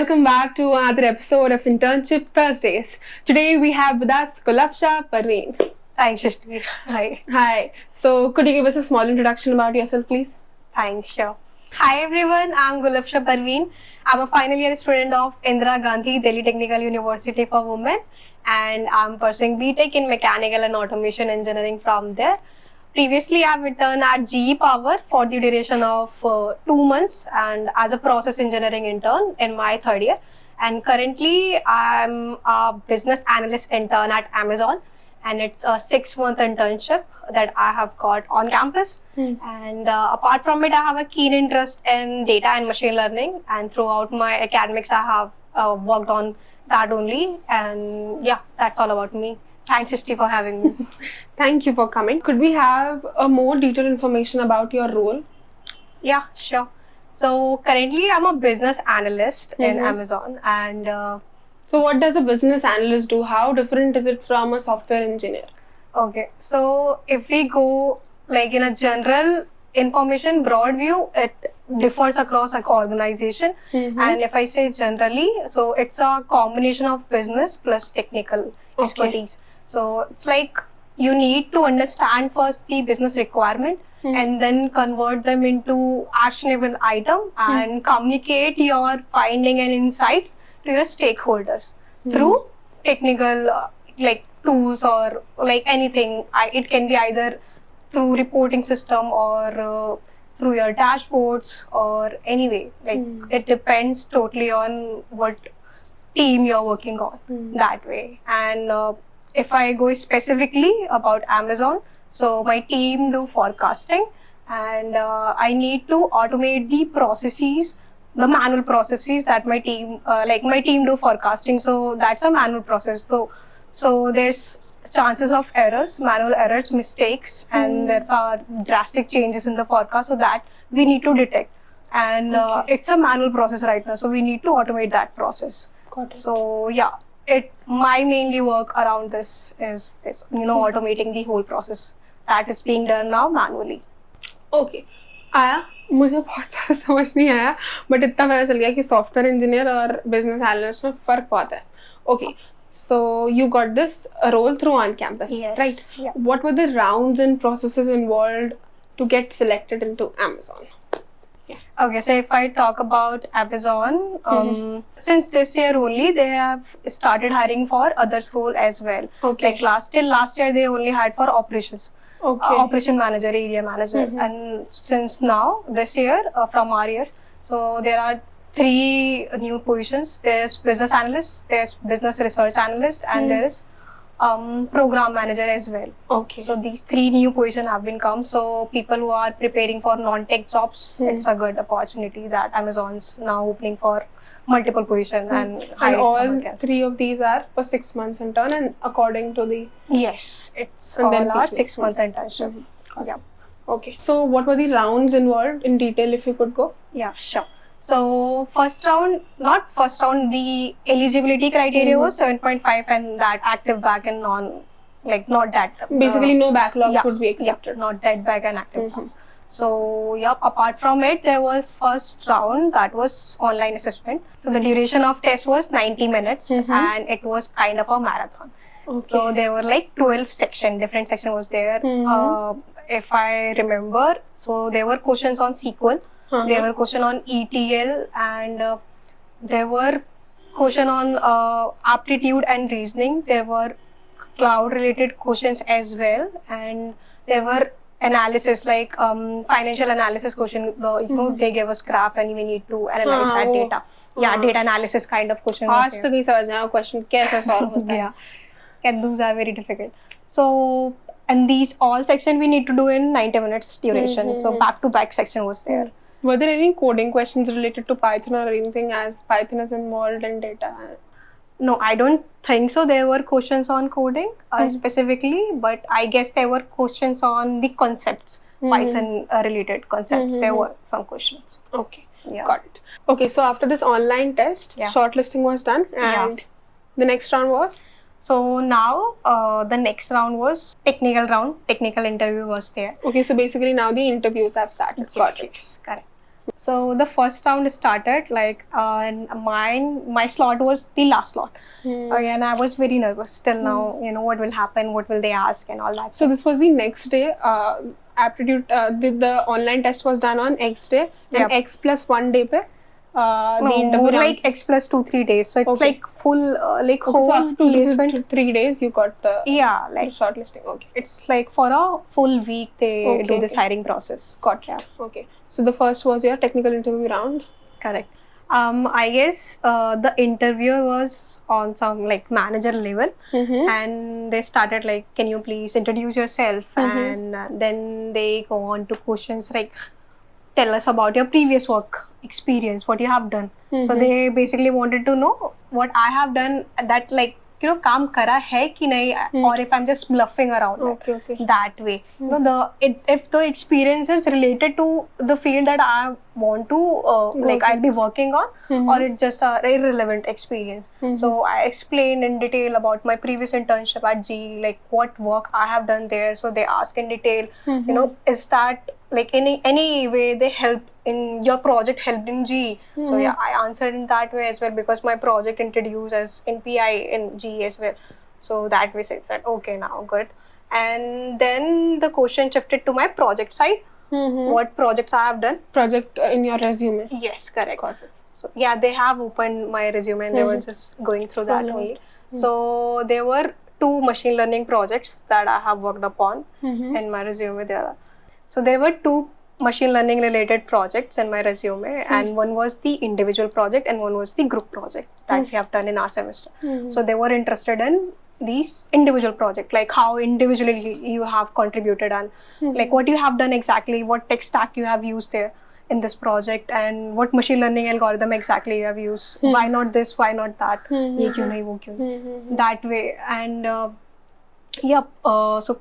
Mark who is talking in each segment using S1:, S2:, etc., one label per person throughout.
S1: welcome back to another episode of Internship Thursdays. Today we have with us Gulafsha, Parveen.
S2: Thanks, Srishti. Hi.
S1: Hi. So could you give us a small introduction about yourself, please?
S2: Thanks, sure. Hi everyone, I'm Gulafsha Parveen. I'm a final year student of Indira Gandhi Delhi Technical University for Women, and I'm pursuing BTech in Mechanical and Automation Engineering from there. Previously, I've interned at GE Power for the duration of 2 months and as a process engineering intern in my third year. And currently, I'm a business analyst intern at Amazon, and it's a 6-month internship that I have got on campus. And apart from it, I have a keen interest in data and machine learning, and throughout my academics, I have worked on that only. And yeah, that's all about me. Thanks, Srishti, for having me.
S1: Thank you for coming. Could we have a more detailed information about your role?
S2: Yeah, sure. So currently, I'm a business analyst in Amazon, and
S1: so what does a business analyst do? How different is it from a software engineer?
S2: okay. So if we go like in a general information broad view, it differs across like organization. And if I say generally, so it's a combination of business plus technical expertise. So it's like you need to understand first the business requirement and then convert them into actionable item and communicate your finding and insights to your stakeholders through technical like tools or like anything. It can be either through reporting system or through your dashboards or anyway. Like it depends totally on what team you're working on that way. And if I go specifically about Amazon, so my team do forecasting, and I need to automate the processes, the manual processes that my team, my team do forecasting. So that's a manual process. So there's chances of errors, manual errors, mistakes, and there's drastic changes in the forecast, so that we need to detect. And it's a manual process right now, so we need to automate that process.
S1: Got it.
S2: So yeah, my mainly work around this is this, automating the whole process that is being done now manually.
S1: Okay. आया मुझे बहुत सारा समझ नहीं आया, but इतना पता चल गया कि सॉफ्टवेयर इंजीनियर और बिजनेस एनालिस्ट में फर्क बहुत है. Okay. So you got this role through on campus,
S2: yes,
S1: right?
S2: Yeah.
S1: What were the rounds and processes involved to get selected into Amazon?
S2: Okay, so if I talk about Amazon, since this year only, they have started hiring for other role as well.
S1: Okay.
S2: Like till last year, they only hired for operations.
S1: Okay.
S2: Operation manager, area manager. And since now, this year, from our year, so there are 3 new positions. There's business analyst, there's business research analyst, and there's program manager as well.
S1: Okay.
S2: So these 3 new positions have been come. So people who are preparing for non-tech jobs, it's a good opportunity that Amazon's now opening for multiple positions and
S1: all 3 of these are for 6 months intern, and according to the
S2: yes, it's
S1: and
S2: all
S1: then
S2: our
S1: PQ.
S2: 6-month internship. Yeah.
S1: Okay. So what were the rounds involved in detail, if you could go?
S2: Yeah, sure. So not first round, the eligibility criteria was 7.5, and that active back and not that.
S1: Basically, no backlogs would be accepted.
S2: Yeah, not that back and active back. So yeah, apart from it, there was first round that was online assessment. So the duration of test was 90 minutes, and it was kind of a marathon.
S1: Okay.
S2: So there were like 12 sections, different section was there. If I remember, so there were questions on SQL. There were questions on ETL, and there were questions on aptitude and reasoning. There were cloud-related questions as well, and there were analysis like financial analysis question. They gave us graph, and we need to analyze that data. Yeah, data analysis kind of question.
S1: आज तक नहीं समझ आया question कैसे solve होता है.
S2: Yeah, and those are very difficult. So, and these all section we need to do in 90 minutes duration. So back-to-back section was there.
S1: Were there any coding questions related to Python or anything, as Python is involved in data?
S2: No, I don't think so. There were questions on coding specifically, but I guess there were questions on the concepts, Python related concepts. There were some questions.
S1: Okay,
S2: Yeah.
S1: got it. Okay, so after this online test, shortlisting was done, and the next round was?
S2: So now the next round was technical round. Technical interview was there.
S1: Okay, so basically now the interviews have started. Got it.
S2: Yes, correct. So the first round started and my slot was the last slot. And I was very nervous till now. What will happen? What will they ask and all that.
S1: So this was the next day. Aptitude. The online test was done on X day and
S2: Yep.
S1: X plus 1 day pe. The
S2: No,
S1: interview
S2: more
S1: rounds.
S2: like X plus 2-3 days. So it's
S1: Okay.
S2: like full
S1: Okay,
S2: whole
S1: so after 2
S2: placement.
S1: to 3 days, you got the
S2: Yeah, like
S1: shortlisting. Okay.
S2: it's like for a full week they
S1: Okay,
S2: do this
S1: okay.
S2: hiring process.
S1: Got it. Okay. So the first was your technical interview round.
S2: Correct. I guess the interviewer was on some like manager level, and they started like, can you please introduce yourself? And then they go on to questions like, tell us about your previous work experience, what you have done. So they basically wanted to know what I have done that like, काम करा है कि नहीं, or if I'm just bluffing around
S1: Okay.
S2: that way. If the experience is related to the field that I want to like I'll be working on, or it's just a irrelevant experience. So I explained in detail about my previous internship at G, like what work I have done there. So they ask in detail, is that like any way they helped in your project helped in G. So yeah, I answered in that way as well, because my project introduced as NPI in G as well. So that way said okay, now good. And then the question shifted to my project side. What projects I have done.
S1: Project in your resume.
S2: Yes, correct.
S1: Got it.
S2: So yeah, they have opened my resume and they were just going through that only. So there were 2 machine learning projects that I have worked upon in my resume there. So there were 2 machine learning related projects in my resume, and one was the individual project and one was the group project that we have done in our semester. So they were interested in these individual project, like how individually you have contributed and like what you have done exactly, what tech stack you have used there in this project, and what machine learning algorithm exactly you have used. Why not this, why not that, ye kyun nahi, wo kyun nahi, that way. And so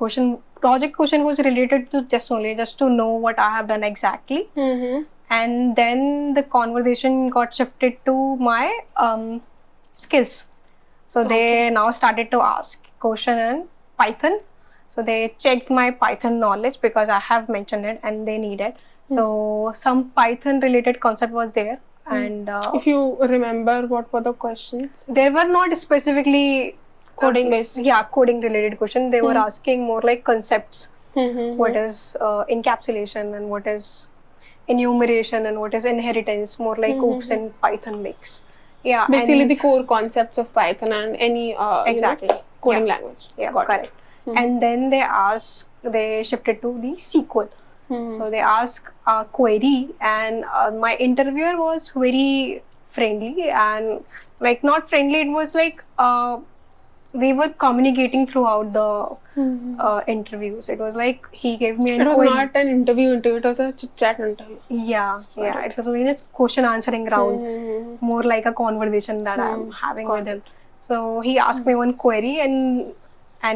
S2: project question was related to just to know what I have done exactly. And then the conversation got shifted to my skills. So they now started to ask question in Python. So they checked my Python knowledge because I have mentioned it and they need it. So some Python related concept was there. And
S1: if you remember, what were the questions?
S2: There were not specifically
S1: coding based.
S2: Yeah, coding related question. They were asking more like concepts. What is encapsulation and what is enumeration and what is inheritance, more like OOPS and Python mix. Yeah,
S1: basically the core concepts of Python and any
S2: exactly
S1: coding language.
S2: Yeah, correct. And then they shifted to the SQL. So they asked a query, and my interviewer was very friendly, and like not friendly, it was like we were communicating throughout the interviews. It was like he gave me
S1: it was not an interview, it was a chit chat interview.
S2: Yeah, it was like a question answering round, more like a conversation that I'm having with him. So he asked me one query, and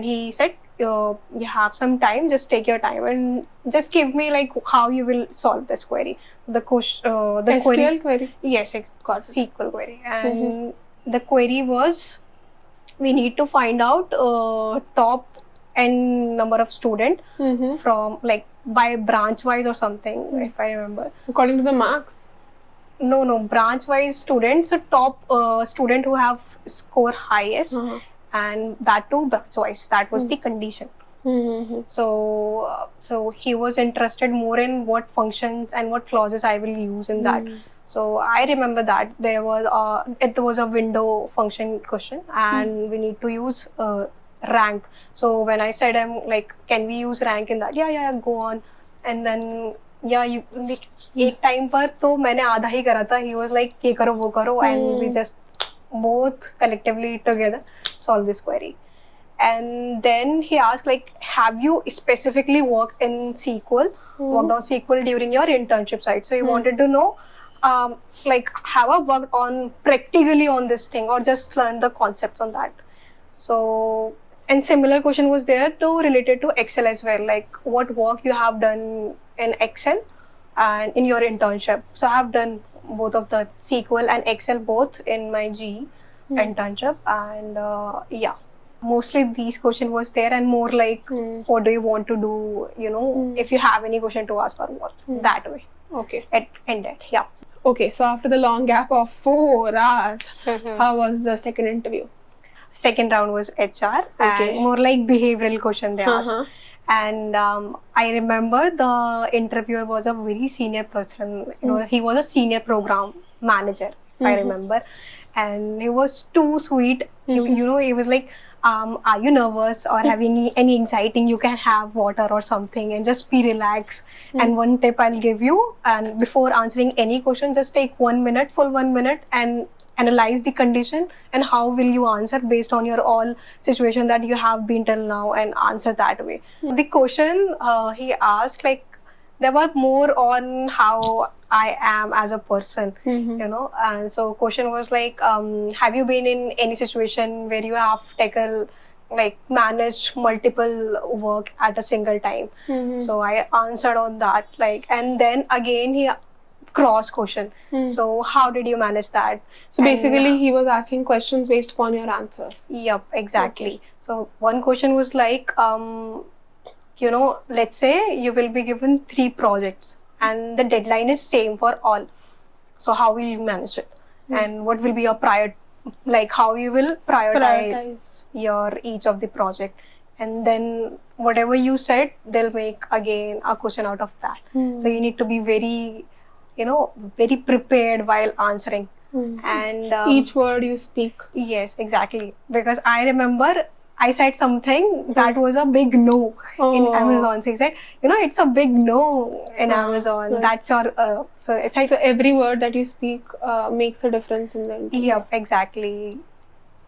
S2: he said, you have some time, just take your time and just give me like how you will solve this query. The
S1: SQL query?
S2: Yes, SQL query. And the query was, we need to find out top n number of student from like by branch wise or something, if I remember.
S1: According to the marks?
S2: No, branch wise students. So top student who have score highest, and that too branch wise. That was the condition. So he was interested more in what functions and what clauses I will use in that. So I remember that there was it was a window function question, and we need to use rank. So when I said, I'm like, can we use rank in that? Yeah, go on. And then you like एक time पर तो मैंने आधा ही करा था. He was like, ये करो वो करो, and we just both collectively together solve this query. And then he asked like, have you specifically worked in SQL, worked on SQL during your internship side? So he wanted to know like, have I worked on practically on this thing or just learned the concepts on that? So, and similar question was there too related to Excel as well, like what work you have done in Excel and in your internship. So I have done both of the SQL and Excel both in my G internship, and mostly these question was there, and more like what do you want to do, if you have any question to ask or more that way.
S1: Okay.
S2: it ended. Yeah.
S1: Okay, so after the long gap of 4 hours,
S2: Mhm.
S1: how was the second interview?
S2: Second round was HR
S1: Okay.
S2: and more like behavioral question they asked.
S1: Uh-huh.
S2: And I remember the interviewer was a very senior person. You know, he was a senior program manager, if I remember, and he was too sweet. You know, he was like, "Are you nervous or having any anxiety? You can have water or something, and just be relaxed." And one tip I'll give you, and before answering any question, just take 1 minute, full 1 minute, and analyze the condition and how will you answer based on your all situation that you have been till now, and answer that way. The question he asked, like, they were more on how I am as a person, you know. And so question was like, have you been in any situation where you have taken, like, manage multiple work at a single time? So I answered on that, like, and then again he cross question. So how did you manage that?
S1: So basically, he was asking questions based upon your answers.
S2: Yep, exactly. So one question was like, you know, let's say you will be given 3 projects and the deadline is same for all. So how will you manage it? And what will be your like how you will prioritize your each of the project? And then whatever you said, they'll make again a question out of that. So you need to be very, you know, very prepared while answering. And
S1: each word you speak.
S2: Yes, exactly. Because I remember I said something that was a big no in Amazon. So he said, you know, it's a big no in Amazon.
S1: Right.
S2: That's your so it's like,
S1: so every word that you speak makes a difference in the interview.
S2: Yep, exactly.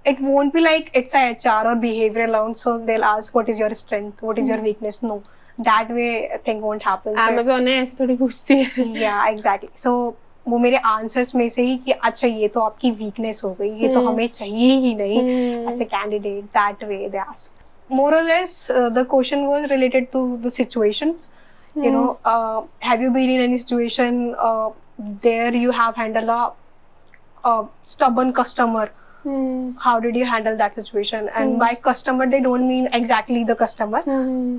S2: It won't be like it's a HR or behavioral round, so they'll ask what is your strength, what is your weakness. No, that way thing won't happen.
S1: Amazon ने ऐसे थोड़ी पूछती है.
S2: Yeah, exactly. So वो मेरे answers में से ही कि अच्छा ये तो आपकी वीकनेस हो गई, ये तो हमें चाहिए ही नहीं as a candidate. That way they ask. More or less the question was related to the situations. You know, have you been in any situation there you have handled a stubborn customer? How did you handle that situation? And by customer, they don't mean exactly the customer.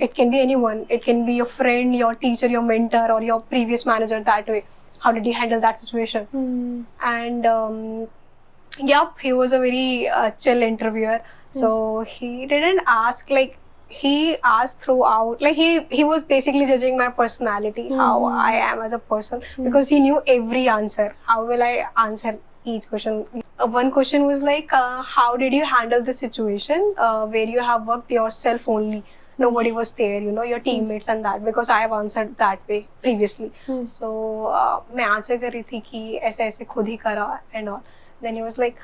S2: It can be anyone. It can be your friend, your teacher, your mentor, or your previous manager. That way, how did you handle that situation? And yep, he was a very chill interviewer. So he didn't ask, like, he asked throughout, like, he was basically judging my personality, how I am as a person, because he knew every answer. How will I answer each question? One question was like, how did you handle the situation where you have worked yourself only? Nobody was there, you know, your teammates and that, because I have answered that way previously. So मैं answer कर रही थी कि ऐसे ऐसे खुद ही करा and all. Then he was like,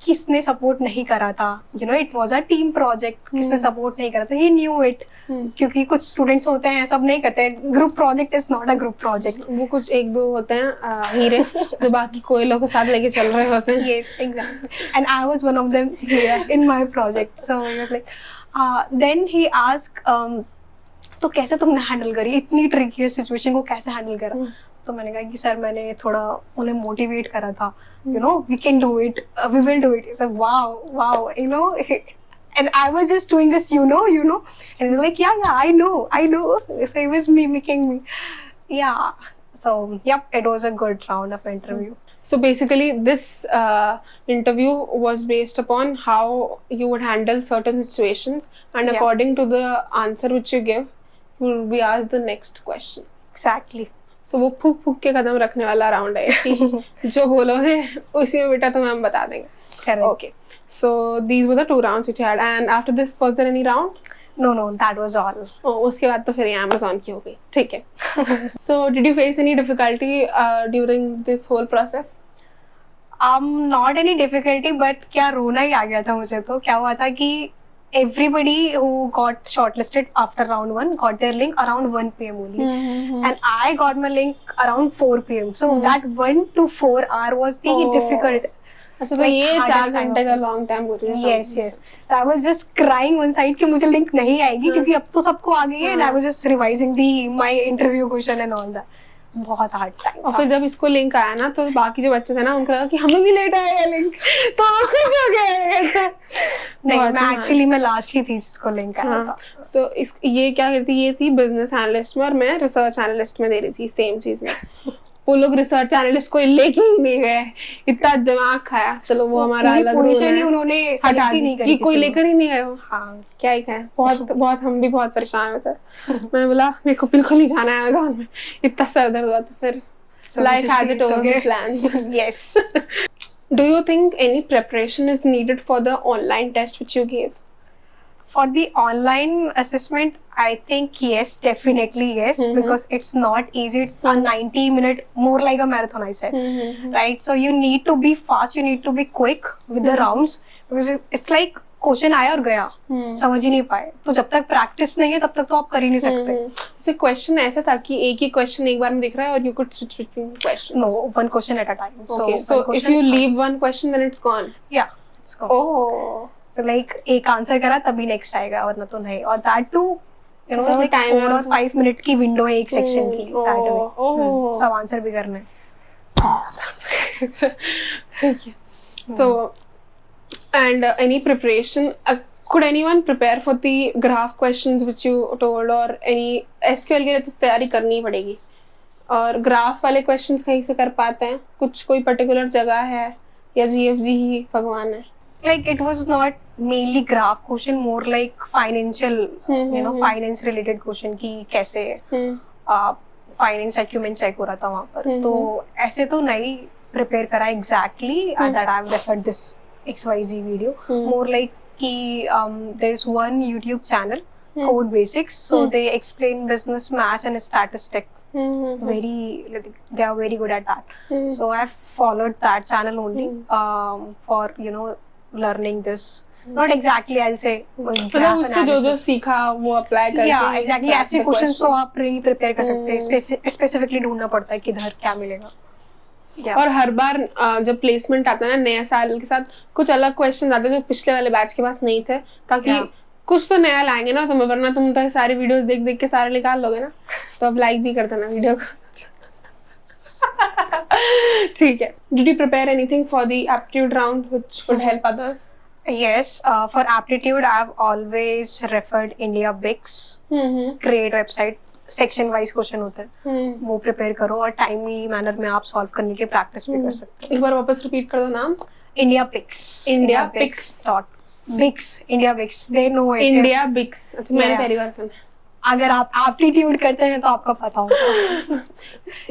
S2: किसने सपोर्ट नहीं करा था? You know, it was a team project. किसने सपोर्ट नहीं करा था? He knew it. क्योंकि कुछ स्टूडेंट्स होते हैं सब नहीं करते. Group project is not a group project.
S1: वो कुछ एक दो होते हैं हीरे जो बाकी कोयलों के साथ लेके चल रहे होते हैं.
S2: Yes, exactly. And I was one of them here in my project. So he was like, then he asked, तो कैसे तुमने हैंडल करी इतनी ट्रिकी सिचुएशन को, कैसे हैंडल करा? तो मैंने कहा कि सर मैंने थोड़ा उन्हें मोटिवेट करा था, you know, we can do it, we will do it. So wow, you know. And I was just doing this, you know, and he was like, yeah, I know. So he was mimicking me. Yeah. So, yep, it was a good round of interview.
S1: So basically, this interview was based upon how you would handle certain situations, and according to the answer which you give, you will be asked the next question.
S2: Exactly.
S1: So वो फूक फूक के कदम रखने वाला round है कि जो बोलोगे उसी में बेटा तुम्हें हम बता देंगे.
S2: Correct.
S1: Okay. So these were the 2 rounds which you had, and after this was there any round?
S2: No, that was all.
S1: Oh, उसके बाद तो फिर ये Amazon की हो गई. ठीक है. So did you face any difficulty during this whole process?
S2: Not any difficulty, but क्या रोना ही आ गया था मुझे. तो क्या हुआ था कि everybody who got shortlisted after round 1 got their link around 1 p.m. only. And I got my link around 4 p.m. So that 1 to 4 hour was the difficult.
S1: अच्छा तो ये 4 घंटे का लॉन्ग टाइम हो रही है.
S2: Yes. So I was just crying one side कि मुझे लिंक नहीं आएगी क्योंकि अब तो सबको आ गई है. And I was just revising my interview question and all that. बहुत हार्ड टाइम
S1: और फिर जब इसको लिंक आया ना तो बाकी जो बच्चे थे ना उनको लगा कि हमें भी लेट आएगा लिंक, तो हम खुश हो गए।
S2: नहीं, मैं एक्चुअली मैं लास्ट ही थी जिसको लिंक आया था।
S1: सो इस ये क्या करती, ये थी बिजनेस एनालिस्ट में और मैं रिसर्च एनालिस्ट में दे रही थी सेम चीज में। वो लोग रिसर्च एनालिस्ट को लेके ही नहीं गए, इतना दिमाग खाया। चलो वो हमारा अलग
S2: पोजीशन ही उन्होंने
S1: हटा दी
S2: नहीं
S1: कि कोई लेकर ही नहीं गए हो।
S2: हाँ,
S1: क्या ही कहें, बहुत बहुत हम भी बहुत परेशान हुए थे। मैं बोला मेरे को बिल्कुल नहीं जाना है अमेज़न में, इतना सर दर्द हुआ। तो फिर life has its own plans.
S2: Yes.
S1: Do you think any preparation is needed for the online test which you gave?
S2: For the online assessment, I think yes, definitely yes, because it's not easy. It's a 90-minute, more like a marathon, I said, right? So you need to be fast, you need to be quick with the rounds, because it's like question आया और गया, समझ ही नहीं पाए। तो जब तक practice नहीं है तब तक तो आप कर ही नहीं सकते।
S1: जैसे क्वेश्चन ऐसा था कि एक ही क्वेश्चन एक बार में दिख रहा है और you could switch between questions.
S2: No, one question at a time.
S1: Okay, so if you leave one question then it's gone.
S2: Yeah, it's gone.
S1: Oh.
S2: So like एक आंसर करा तभी नेक्स्ट आएगा, वरना तो नहीं। और that too, you know, like 4 और 5 minute की विंडो है एक सेक्शन की, सब आंसर भी करने।
S1: ठीक है। तो and any preparation, could anyone prepare for the graph questions which you told, or any SQL के लिए तो तैयारी करनी ही पड़ेगी, और ग्राफ वाले क्वेश्चंस कहीं से कर पाते हैं? कुछ कोई पर्टिकुलर जगह है या GFG ही भगवान है?
S2: Like it was not mainly graph question, more like financial, you know, finance related question कि कैसे फाइनेंस एक्यूमेंट चेक हो रहा था वहाँ पर। तो ऐसे तो नहीं प्रिपेयर करा exactly that I have referred this XYZ video, more like ki there's one YouTube channel, Code Basics, so they explain business, maths and statistics they are very good at that. So I've followed that channel only for, you know, learning this. Not exactly I'll say
S1: मतलब उससे जो सीखा वो apply करके।
S2: Yeah, exactly, ऐसे questions तो आप pre prepare कर सकते हैं। स्पेसिफिकली ढूंढना पड़ता है किधर क्या मिलेगा।
S1: और हर बार जब प्लेसमेंट आता है ना नया साल के साथ, कुछ अलग क्वेश्चन आते हैं जो पिछले वाले बैच के पास नहीं थे, ताकि कुछ तो नया लाएंगे ना तुम्हें, वरना तुम तो सारी वीडियोस देख देख के सारे निकाल लोगे ना। तो अब लाइक भी कर देना वीडियो को। ठीक है। Did you prepare anything for the aptitude round which would help others?
S2: Yes, for aptitude I've always referred India Bix, great website, section wise question होते हैं, वो प्रिपेयर करो और टाइमली मैनर में आप सॉल्व करने की प्रैक्टिस भी कर सकते हैं।
S1: एक बार वापस रिपीट कर दो नाम।
S2: India picks, India Bix, they know it.
S1: India Bix, अच्छा मैंने पहली बार सुना।
S2: अगर आप एप्टीट्यूड करते हैं तो आपको पता होगा।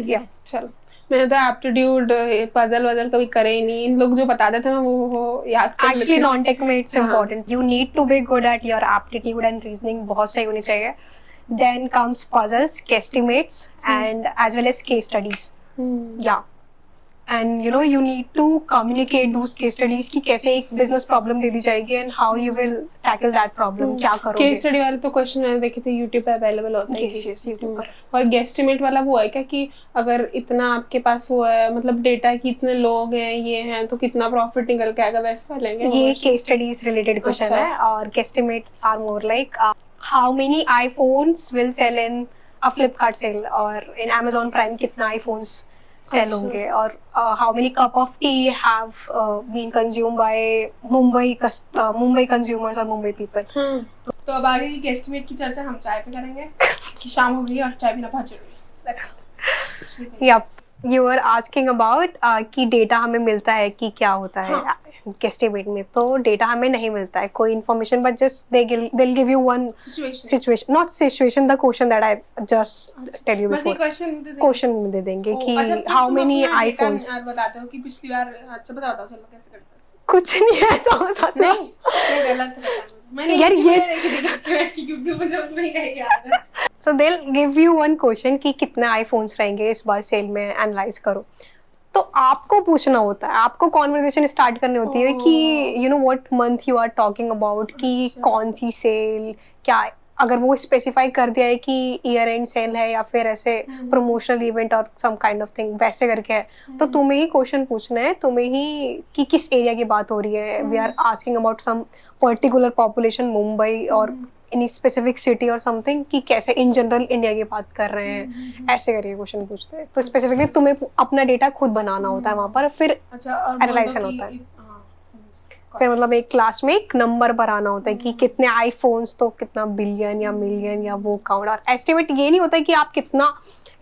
S2: या
S1: चलो, मैंने तो एप्टीट्यूड पजल वजल कभी करे ही नहीं, इन लोग जो बताते थे मैं वो याद कर लेती हूं।
S2: एक्चुअली नॉन टेक में it's important, you need to be good at your aptitude and reasoning बहुत सही होनी चाहिए। Then comes puzzles, guesstimates, and as well as case studies. Yeah, and you know you need to communicate those case studies कि कैसे एक business problem दे दी जाएगी and how you will tackle that problem, क्या करोगे।
S1: Case study वाले तो question मैंने देखे थे YouTube पे अवेलेबल होते हैं।
S2: Yes, YouTube पर।
S1: और guesstimate वाला वो है क्या कि अगर इतना आपके पास वो है, मतलब डेटा कि इतने लोग हैं ये हैं तो कितना प्रॉफिट निकल के आएगा, वैसे वाले हैं?
S2: ये case studies related question है, और guesstimates are more like how many iPhones will sell in a Flipkart sale, और in Amazon Prime कितना iPhones sell होंगे, और how many cup of tea have been consumed by Mumbai consumers और Mumbai people.
S1: तो अब आगे की guesstimate की चर्चा हम चाय पे करेंगे कि शाम हो गई और चाय पीना बहुत जरूरी है।
S2: Yep, you were asking about कि डेटा हमें मिलता है कि क्या होता है guesstimate में। तो डेटा हमें नहीं मिलता है कोई information, but just they'll give you one situation, not situation, the question that I just tell you before, question में दे देंगे कि how many iPhones।
S1: बताते हो कि पिछली बार, अच्छा बताओ चलो कैसे करते हैं।
S2: कुछ नहीं ऐसा बताते हैं।
S1: नहीं, गलत मैंने
S2: यार ये
S1: क्योंकि मुझे उसमें नहीं याद है।
S2: So they'll give you one question कि कितने iPhones रहेंगे इस बार सेल में, एनालाइज करो। तो आपको पूछना होता है, आपको कॉन्वर्सेशन स्टार्ट करनी होती है कि you know what month you are talking about, कि कौन सी सेल, क्या अगर वो स्पेसिफाई कर दिया है कि ईयर एंड सेल है या फिर ऐसे प्रमोशनल इवेंट और सम काइंड ऑफ थिंग वैसे करके है, तो तुम्हें ही क्वेश्चन पूछना है, तुम्हें ही कि किस एरिया की बात हो रही है। We are asking about some particular population Mumbai और एनी स्पेसिफिक सिटी और समथिंग, कि कैसे इन जनरल इंडिया की बात कर रहे हैं, ऐसे करके क्वेश्चन पूछते हैं। तो स्पेसिफिकली तुम्हें अपना डेटा खुद बनाना होता है वहाँ पर, फिर एनालाइज करना होता है। फिर मतलब एक क्लास में एक नंबर पर आना होता है कि कितने आईफोन्स, तो कितना बिलियन या मिलियन या वो काउंट। और एस्टिमेट ये नहीं होता है कि आप कितना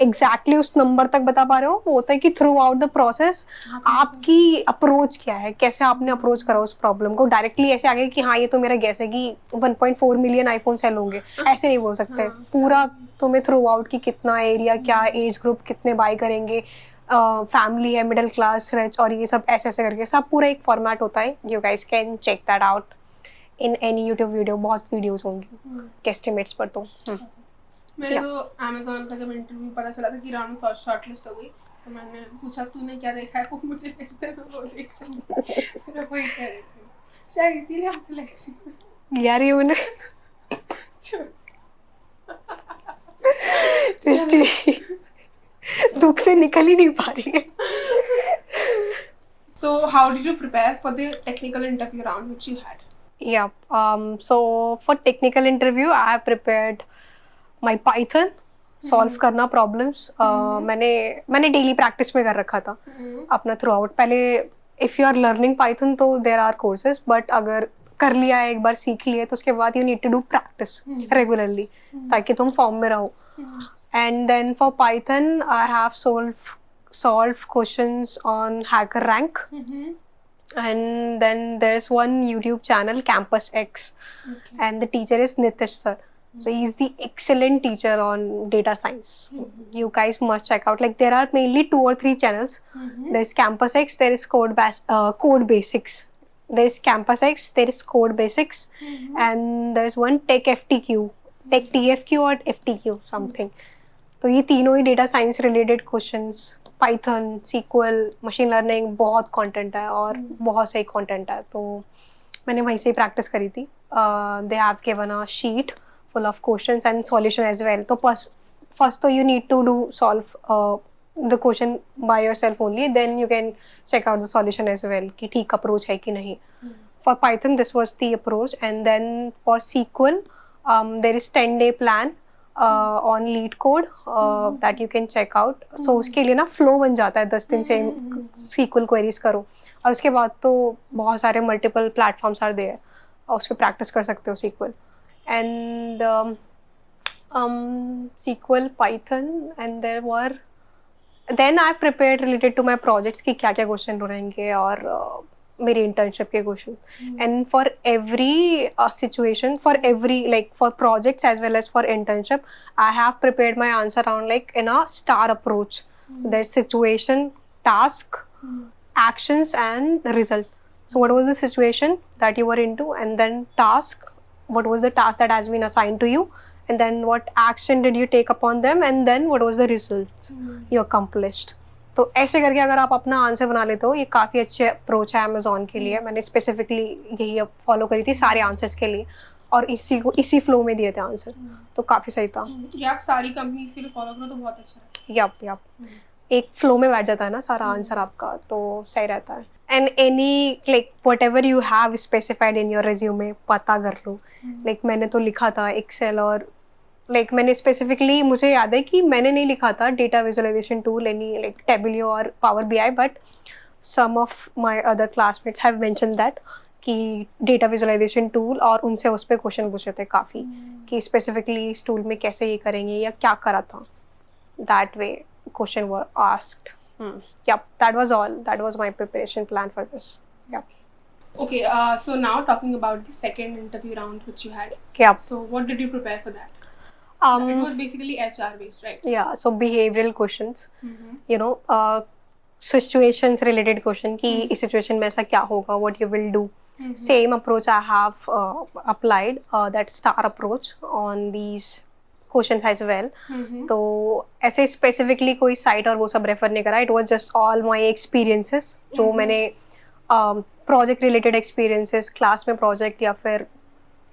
S2: एग्जैक्टली उस नंबर तक बता पा रहे हो, वो होता है कि थ्रू आउट द प्रोसेस आपकी अप्रोच क्या है, कैसे आपने अप्रोच करा उस प्रॉब्लम को। डायरेक्टली ऐसे आ गए कि हाँ ये तो मेरा गैस है कि 1.4 मिलियन आईफोन सेल होंगे, ऐसे नहीं बोल सकते। पूरा तुम्हें थ्रू आउट की कितना एरिया, क्या एज ग्रुप, कितने बाय करेंगे, फैमिली है, मिडिल क्लास, रिच, और ये सब ऐसे ऐसे करके सब पूरा एक फॉर्मेट होता है। You guys can check that out in any YouTube video, बहुत वीडियोस होंगी एस्टिमेट्स पर। तो
S1: मेरे तो Amazon का जब इंटरव्यू पता चला था कि राउंड शॉर्टलिस्ट हो गई, तो मैंने पूछा तूने क्या देखा है, वो मुझे भेजते हैं, वो देखा फिर वही कह रही थी शायद इसीलिए हम सिलेक्शन।
S2: यार ये मैंने सृष्टि दुख से निकल ही नहीं पा रही है।
S1: So how did you prepare for the technical interview round which you had?
S2: Yeah, so for technical interview I have prepared my Python, solve करना problems। मैंने daily practice में कर रखा था अपना throughout। पहले if you are learning Python तो there are courses, but अगर कर लिया है एक बार, सीख लिया, तो उसके बाद you need to do practice regularly ताकि तुम form में रहो। And then for Python I have solved questions on HackerRank, and then there's one YouTube channel, Campus X, and the teacher is Nitish sir. So he's the excellent teacher on data science. You guys must check out. Like there are mainly 2 or 3 channels. There's Campus X, there is Code Basics. There's Campus X, there is Code Basics, and there's one Tech TFQ or FTQ something. तो ये तीनों ही data science related questions, Python, SQL, machine learning, बहुत content है और बहुत सही content है। तो मैंने वहीं से ही प्रैक्टिस करी थी। They have given a sheet full of questions and solution as well. तो फर्स्ट तो you need to do solve the question by yourself only, then you can check out the solution as well कि ठीक approach है कि नहीं। For Python this was the approach, and then for SQL there is 10-day plan on lead code that you can check out। so उसके लिए ना flow बन जाता है 10 दिन से SQL क्वेरीज करो, और उसके बाद तो बहुत सारे मल्टीपल प्लेटफॉर्म्स आर देयर और उस पर प्रैक्टिस कर सकते हो SQL and SQL, Python, and there were then I prepared related to my projects कि क्या क्या क्वेश्चन रहेंगे और मेरी इंटर्नशिप के question. And for every situation, for every like for projects as well as for internship, I have prepared my answer round like in a star approach. So that situation, task, actions and result. So what was the situation that you were into, and then task, what was the task that has been assigned to you, and then what action did you take upon them, and then what was the results you accomplished। तो ऐसे करके अगर आप अपना answer बना लेते हो, ये काफ़ी अच्छे अप्रोच है अमेजोन के लिए। मैंने स्पेसिफिकली यही फॉलो करी थी सारे आंसर्स के लिए, और इसी फ्लो में दिए थे आंसर, तो काफ़ी सही था।
S1: ये आप सारी कंपनीज के लिए फॉलो करो तो बहुत अच्छा है।
S2: यप एक फ्लो में बैठ जाता है ना सारा आंसर आपका, तो सही रहता है। And any like what ever you have specified in your resume पता कर लो। लाइक मैंने तो लिखा था एक्सेल, और लाइक मैंने स्पेसिफिकली, मुझे याद है कि मैंने नहीं लिखा था data visualisation tool any like Tableau और power BI, but some of my other classmates have mention that कि डेटा विजुअलाइजेशन टूल, और उनसे उस पर क्वेश्चन पूछे थे काफ़ी कि स्पेसिफिकली इस टूल में कैसे ये करेंगे या क्या करा था। That way question were asked. Yep, that was all. That was my preparation plan for this. Yep.
S1: Okay, so now talking about the second interview round which you had.
S2: Yep.
S1: So what did you prepare for that? It was basically HR based, right?
S2: Yeah, so behavioral questions, you know, situations related question कि इस situation में ऐसा क्या होगा, what you will do। Same approach I have applied, that star approach on these questions as well। तो ऐसे specifically कोई site और वो सब रेफर नहीं करा, it was just all my experiences जो मैंने प्रोजेक्ट रिलेटेड एक्सपीरियंसेस, क्लास में प्रोजेक्ट या फिर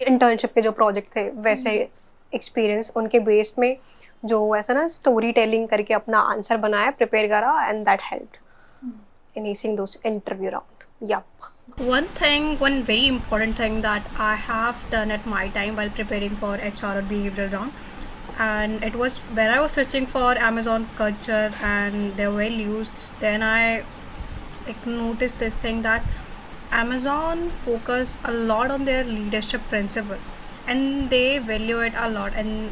S2: इंटर्नशिप के जो प्रोजेक्ट थे वैसे एक्सपीरियंस, उनके बेस में जो ऐसा ना स्टोरी टेलिंग करके अपना आंसर बनाया, प्रिपेयर करा, and that helped in acing those interview round. Yup.
S3: One very important thing that I have done at my time while preparing for HR or behavioral round, and it was when I was searching for Amazon culture and their values. Then I noticed this thing that Amazon focus a lot on their leadership principle, and they value it a lot, and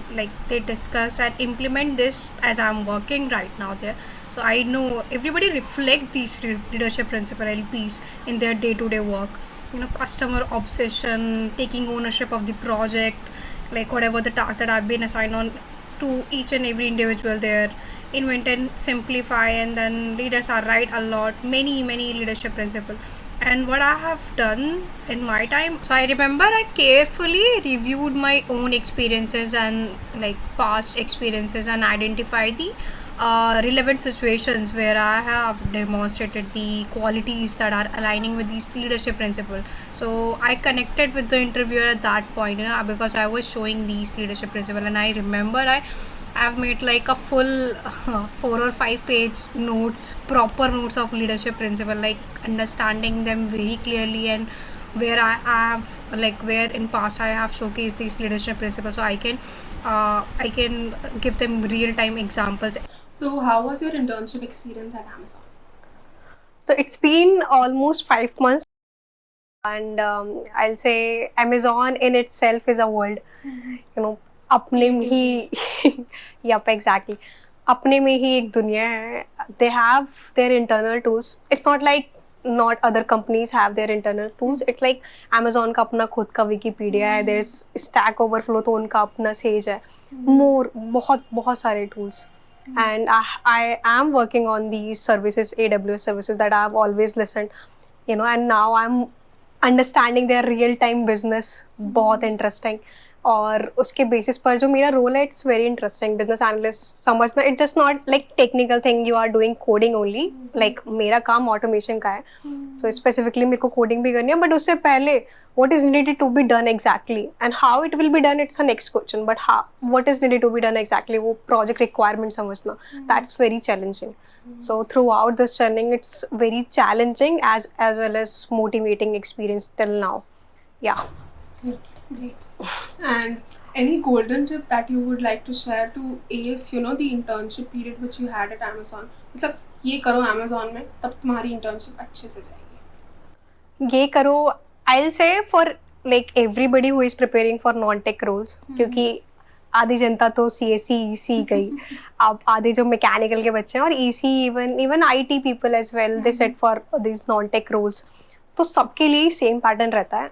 S3: they discuss and implement this as I'm working right now there. So I know everybody reflect these leadership principle LPs in their day-to-day work. Customer obsession, taking ownership of the project, whatever the task that I've been assigned on to each and every individual there, invent and simplify, and then leaders are right a lot, many leadership principle. And what I have done in my time, so I remember I carefully reviewed my own experiences and past experiences, and identify the relevant situations where I have demonstrated the qualities that are aligning with these leadership principle. So I connected with the interviewer at that point, because I was showing these leadership principle, and I remember I've made a full 4 or 5 page notes, proper notes of leadership principle, understanding them very clearly, and where I have where in past I have showcased these leadership principles, so I can give them real time examples.
S1: So how was your internship experience at Amazon?
S2: So it's been almost 5 months, and I'll say Amazon in itself is a world. You know, अपने में ही yep, exactly. अपने में ही एक दुनिया है. They have their internal tools. It's not like not other companies have their internal tools. It's like Amazon का अपना खुद का Wikipedia है. There's Stack Overflow तो उनका अपना Sage है. More बहुत बहुत सारे tools. And I am working on these services, AWS services that I've always listened, and now I'm understanding their real time business बहुत इंटरेस्टिंग. और उसके बेसिस पर जो मेरा रोल है, it's very interesting. Business analyst समझना, it's just not like technical thing you are doing coding only. Like मेरा काम ऑटोमेशन का है, सो स्पेसिफिकली मेरे को कोडिंग भी करनी है, बट उससे पहले what is needed to be done exactly and how it will be done, it's a next question. But how, what is needed to be done exactly, वो project requirement समझना, that's very challenging. So throughout this journey, it's very challenging as well as motivating experience till now. Yeah.
S1: Great. And any golden tip that you would like to share to ace, the internship period which you had at Amazon? मतलब ये करो Amazon में, तब तुम्हारी internship अच्छे से जाएगी.
S2: ये करो, I'll say for like everybody who is preparing for non-tech roles, क्योंकि आधी जनता तो CSE EC गई. अब आधे जो मैकेनिकल के बच्चे हैं और EC even IT people as well, they set for these non-tech roles. तो सबके लिए सेम पैटर्न रहता है.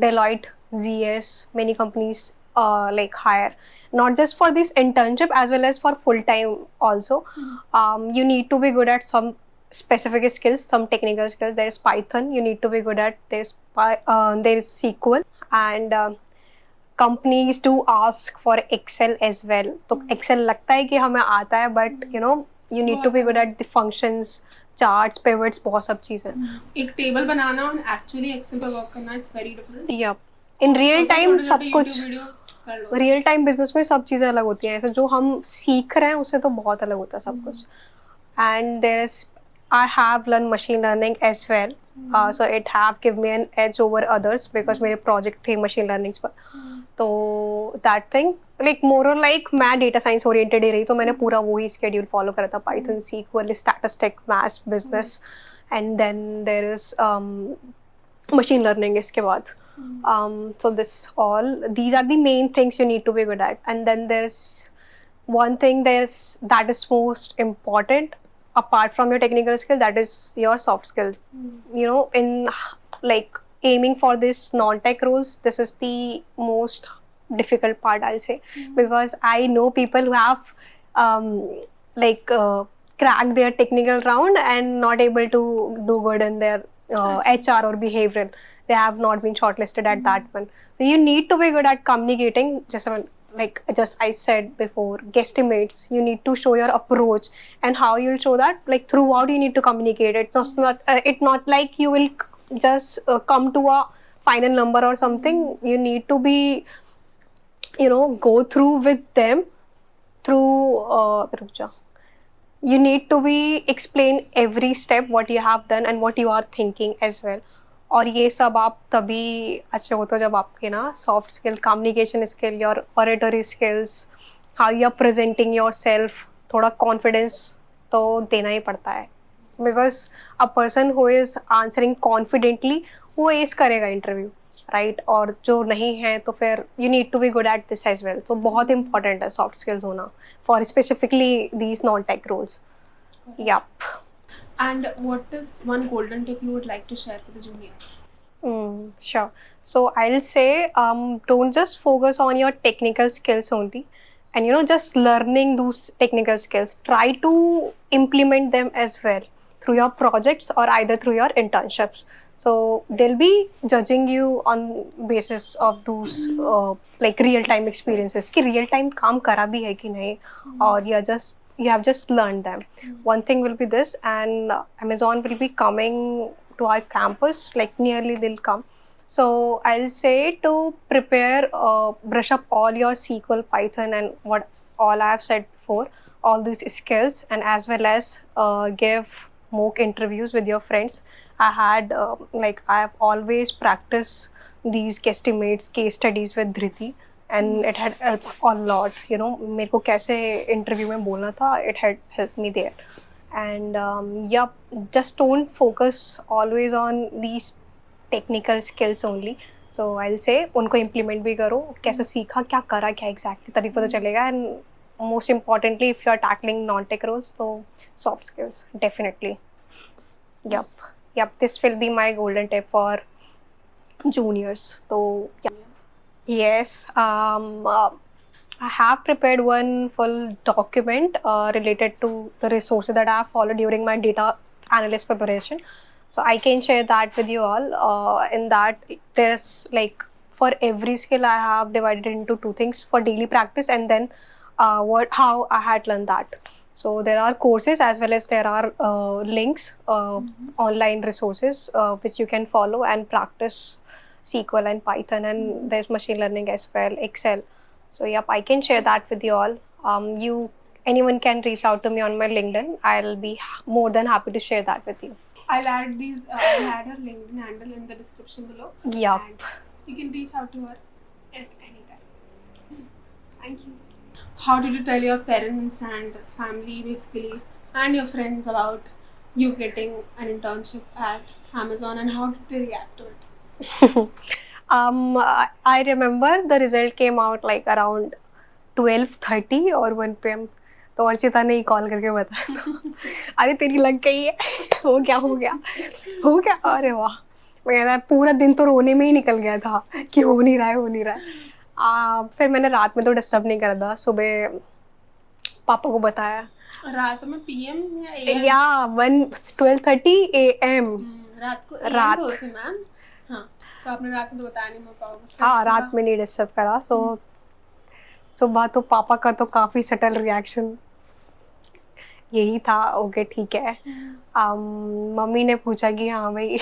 S2: Deloitte, ZS, many companies like hire not just for this internship as well as for full time also. You need to be good at some specific skills, some technical skills. There is Python you need to be good at. There is SQL, and companies do ask for Excel as well. तो Excel लगता है कि हमें आता है, but you need to be good at the functions, charts, pivots, बहुत सब चीज़ें.
S1: एक टेबल बनाना और एक्चुअली एक्सेल पे वर्क करना, it's very different.
S2: Yep. In real time सब कुछ, रियल टाइम बिजनेस में सब चीज़ें अलग होती हैं. ऐसे जो हम सीख रहे हैं उससे तो बहुत अलग होता है सब कुछ. And there is, I have learned machine learning as well. So it have give me an edge over others because मेरे project थे machine learning पर. तो that thing, like more or like मैं data science oriented ही रही, तो मैंने पूरा वही schedule follow करा था. Python, SQL, statistics, maths, business, and then there is machine learning इसके बाद. So these are the main things you need to be good at. And then there's one thing that is most important apart from your technical skill, that is your soft skill. In like aiming for this non-tech roles, this is the most difficult part, I'll say, because I know people who have cracked their technical round and not able to do good in their HR or behavioral. They have not been shortlisted at that one. So you need to be good at communicating. Just I said before, guesstimates, you need to show your approach, and how you'll show that, like throughout you need to communicate. It's not like you will just come to a final number or something. You need to be, go through with them through you need to be explain every step what you have done and what you are thinking as well. और ये सब आप तभी अच्छे होते हो जब आपके ना soft skill, communication skill, your oratory skills, how you are presenting yourself, थोड़ा कॉन्फिडेंस तो देना ही पड़ता है, because a person who is answering confidently वो एस करेगा इंटरव्यू, राइट? और जो नहीं है तो फिर you need to be good at this as well. तो बहुत इंपॉर्टेंट है सॉफ्ट स्किल्स होना for specifically these non tech roles. Yup.
S1: And what is one golden tip you would like to share for the juniors?
S2: Sure. So I'll say, don't just focus on your technical skills only, and just learning those technical skills. Try to implement them as well through your projects or either through your internships. So they'll be judging you on basis of those like real time experiences. कि real time काम करा भी है कि नहीं, और you have just learned them. One thing will be this, and Amazon will be coming to our campus, like nearly they'll come. So I'll say to prepare, brush up all your SQL, Python, and what all I have said before, all these skills, and as well as give mock interviews with your friends. I had I have always practiced these guesstimates, case studies with Dhriti, and it had helped a lot. मेरे को कैसे interview में बोलना था, it had helped me there. And just don't focus always on these technical skills only. So I'll say उनको implement भी करो, कैसे सीखा, क्या करा, क्या exactly, तभी पता चलेगा. And most importantly, if you are tackling non-tech roles, so soft skills definitely. Yep. This will be my golden tip for juniors. So yeah. Yes, I have prepared one full document related to the resources that I have followed during my data analyst preparation. So I can share that with you all. In that, there's for every skill I have divided into two things: for daily practice and then how I had learned that. So there are courses as well as there are links, online resources which you can follow and practice SQL and Python, and there's machine learning as well, Excel. So yep, I can share that with you all. Anyone can reach out to me on my LinkedIn. I'll be more than happy to share that with you.
S1: I'll add I'll add her LinkedIn handle in the description below.
S2: Yep.
S1: And you can reach out to her at any time. Thank you. How did you tell your parents and family basically and your friends about you getting an internship at Amazon, and how did they react to it?
S2: I remember the result came out around 12:30 or 1 PM. तो अर्चिता ने ही call करके बताया, अरे तेरी लग गई है, हो गया. अरे वाह, मेरा पूरा दिन तो रोने में ही निकल गया था कि हो नहीं रहा है. फिर मैंने रात में तो डिस्टर्ब नहीं करा था, सुबह पापा को बताया.
S1: रात में PM या AM?
S2: या 12:30 AM.
S1: रात को AM बोलती मैम. हाँ, तो आपने रात में तो बताया नहीं पापा को?
S2: हाँ, रात में नहीं डिस्टर्ब करा. सो सुबह तो पापा का तो काफी सटल रिएक्शन यही था, ओके ठीक है. मम्मी ने पूछा कि हाँ भाई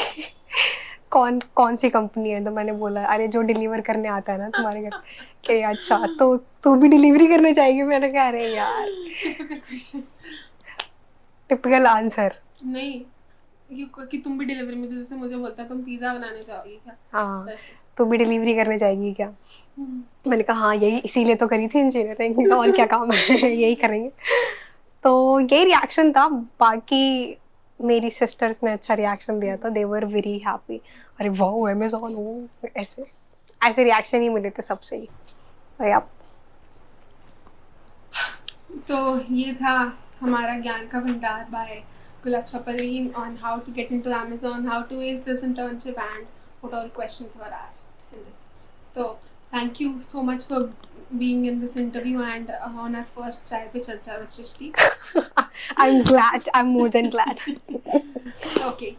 S2: कौन सी कंपनी है, तो मैंने बोला अरे जो डिलीवर करने आता है ना तुम्हारे घर के. अच्छा, तो तू भी डिलीवरी करने जाएगी? मैंने कहा अरे यार, टिपिकल आंसर.
S1: नहीं कि तुम भी डिलीवरी में, जैसे मुझे बोलता है तुम पिज्जा बनाने जाओगी क्या?
S2: हाँ, तू भी डिलीवरी करने जाएगी क्या? मैंने कहा हाँ, यही इसीलिए तो करी थी इंजीनियरिंग, और क्या काम है, यही करेंगे. तो यही रिएक्शन था. बाकी मेरी सिस्टर्स ने अच्छा रिएक्शन दिया था, दे वर वेरी हैप्पी. अरे वाओ, अमेज़न हो, ऐसे रिएक्शन ही मिले थे सबसे ही.
S1: तो ये था हमारा ज्ञान का भंडार bye Gulafsha on how to get into Amazon, how to ace this internship, and what all questions were asked in this. So thank you so much for being in this interview and on our first Chai Pe Charcha with Srishti.
S2: I'm glad. I'm more than glad.
S1: Okay.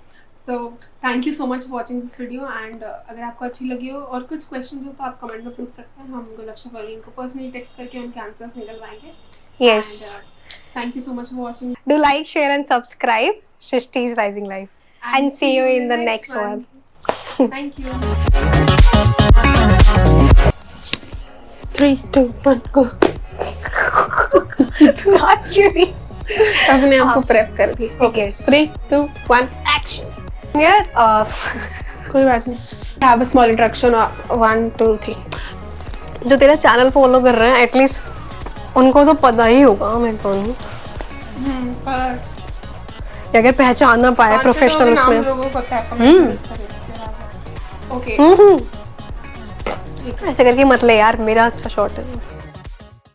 S1: So thank you so much for watching this video, and अगर आपको अच्छी लगी हो और कुछ question हो तो आप कमेंट में पूछ सकते हैं. हम Gulafsha परवीन को पर्सनली टेक्स्ट करके उनके answers निकलवाएंगे.
S2: Yes.
S1: And, thank you so much for watching.
S2: Do like, share and subscribe Srishti's Rising Life. And see you in the next one.
S1: Thank you.
S2: 3, 2, 1, go. Not Curie.
S1: अपने आप को prep कर दी.
S2: Okay.
S1: 3, 2, 1, action.
S2: यार
S1: कोई बात नहीं. Have a small introduction. 1, 2, 3.
S2: जो तेरा चैनल फॉलो कर रहे हैं एटलीस्ट उनको तो पता ही होगा मैं कौन हूँ.
S1: पर
S2: या अगर पहचान ना पाए प्रोफेशनल उसमें.
S1: लोगों को पता है. ओके.
S2: ऐसे करके मत ले यार, मेरा अच्छा शॉट है.